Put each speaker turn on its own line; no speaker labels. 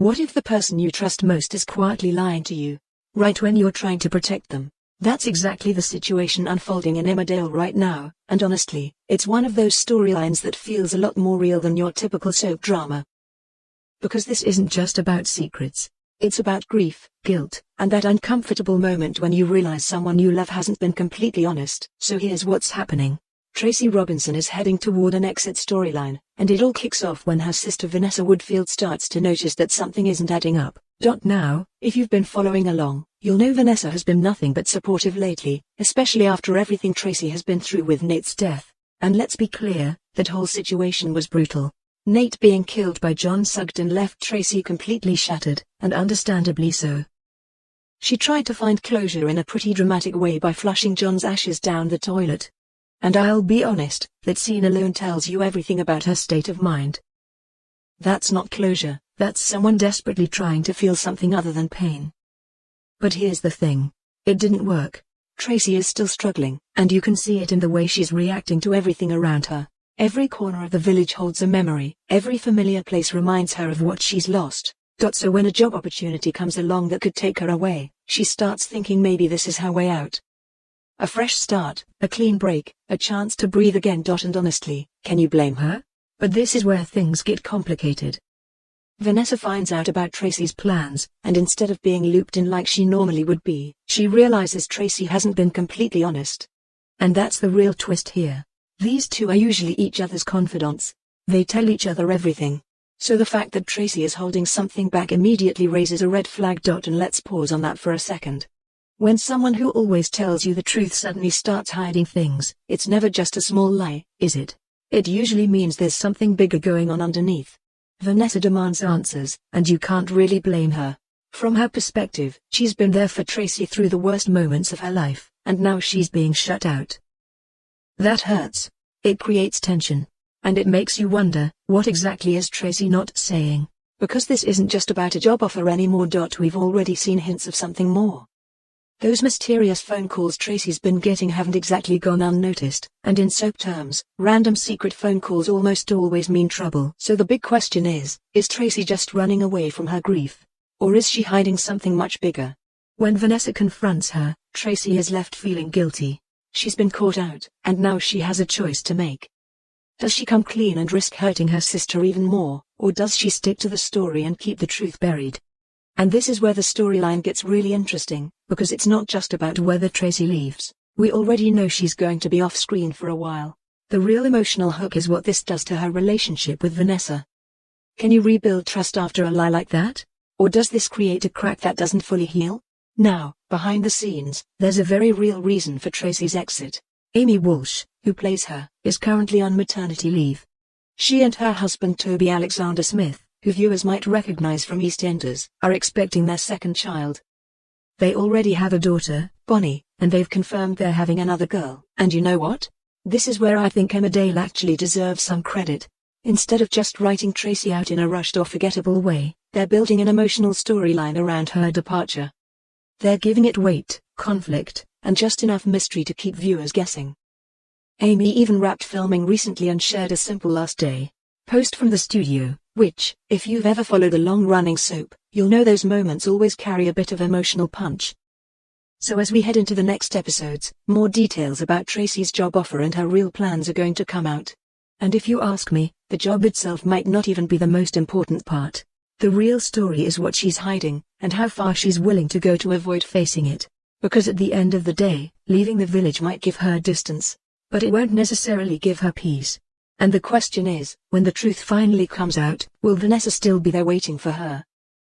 What if the person you trust most is quietly lying to you, right when you're trying to protect them? That's exactly the situation unfolding in Emmerdale right now, and honestly, it's one of those storylines that feels a lot more real than your typical soap drama. Because this isn't just about secrets. It's about grief, guilt, and that uncomfortable moment when you realize someone you love hasn't been completely honest. So here's what's happening. Tracy Robinson is heading toward an exit storyline, and it all kicks off when her sister Vanessa Woodfield starts to notice that something isn't adding up. Now, if you've been following along, you'll know Vanessa has been nothing but supportive lately, especially after everything Tracy has been through with Nate's death. And let's be clear, that whole situation was brutal. Nate being killed by John Sugden left Tracy completely shattered, and understandably so. She tried to find closure in a pretty dramatic way by flushing John's ashes down the toilet. And I'll be honest, that scene alone tells you everything about her state of mind. That's not closure, that's someone desperately trying to feel something other than pain. But here's the thing. It didn't work. Tracy is still struggling, and you can see it in the way she's reacting to everything around her. Every corner of the village holds a memory, every familiar place reminds her of what she's lost. So when a job opportunity comes along that could take her away, she starts thinking maybe this is her way out. A fresh start, a clean break, a chance to breathe again. And honestly, can you blame her? But this is where things get complicated. Vanessa finds out about Tracy's plans, and instead of being looped in like she normally would be, she realizes Tracy hasn't been completely honest. And that's the real twist here. These two are usually each other's confidants. They tell each other everything. So the fact that Tracy is holding something back immediately raises a red flag. And let's pause on that for a second. When someone who always tells you the truth suddenly starts hiding things, it's never just a small lie, is it? It usually means there's something bigger going on underneath. Vanessa demands answers, and you can't really blame her. From her perspective, she's been there for Tracy through the worst moments of her life, and now she's being shut out. That hurts. It creates tension. And it makes you wonder, what exactly is Tracy not saying? Because this isn't just about a job offer anymore. We've already seen hints of something more. Those mysterious phone calls Tracy's been getting haven't exactly gone unnoticed, and in soap terms, random secret phone calls almost always mean trouble. So the big question is Tracy just running away from her grief? Or is she hiding something much bigger? When Vanessa confronts her, Tracy is left feeling guilty. She's been caught out, and now she has a choice to make. Does she come clean and risk hurting her sister even more, or does she stick to the story and keep the truth buried? And this is where the storyline gets really interesting, because it's not just about whether Tracy leaves. We already know she's going to be off screen for a while. The real emotional hook is what this does to her relationship with Vanessa. Can you rebuild trust after a lie like that? Or does this create a crack that doesn't fully heal? Now, behind the scenes, there's a very real reason for Tracy's exit. Amy Walsh, who plays her, is currently on maternity leave. She and her husband Toby Alexander Smith, who viewers might recognize from EastEnders, are expecting their second child. They already have a daughter, Bonnie, and they've confirmed they're having another girl. And you know what? This is where I think Emmerdale actually deserves some credit. Instead of just writing Tracy out in a rushed or forgettable way, they're building an emotional storyline around her departure. They're giving it weight, conflict, and just enough mystery to keep viewers guessing. Amy even wrapped filming recently and shared a simple last day post from the studio, which, if you've ever followed a long-running soap, you'll know those moments always carry a bit of emotional punch. So as we head into the next episodes, more details about Tracy's job offer and her real plans are going to come out. And if you ask me, the job itself might not even be the most important part. The real story is what she's hiding, and how far she's willing to go to avoid facing it. Because at the end of the day, leaving the village might give her distance, but it won't necessarily give her peace. And the question is, when the truth finally comes out, will Vanessa still be there waiting for her?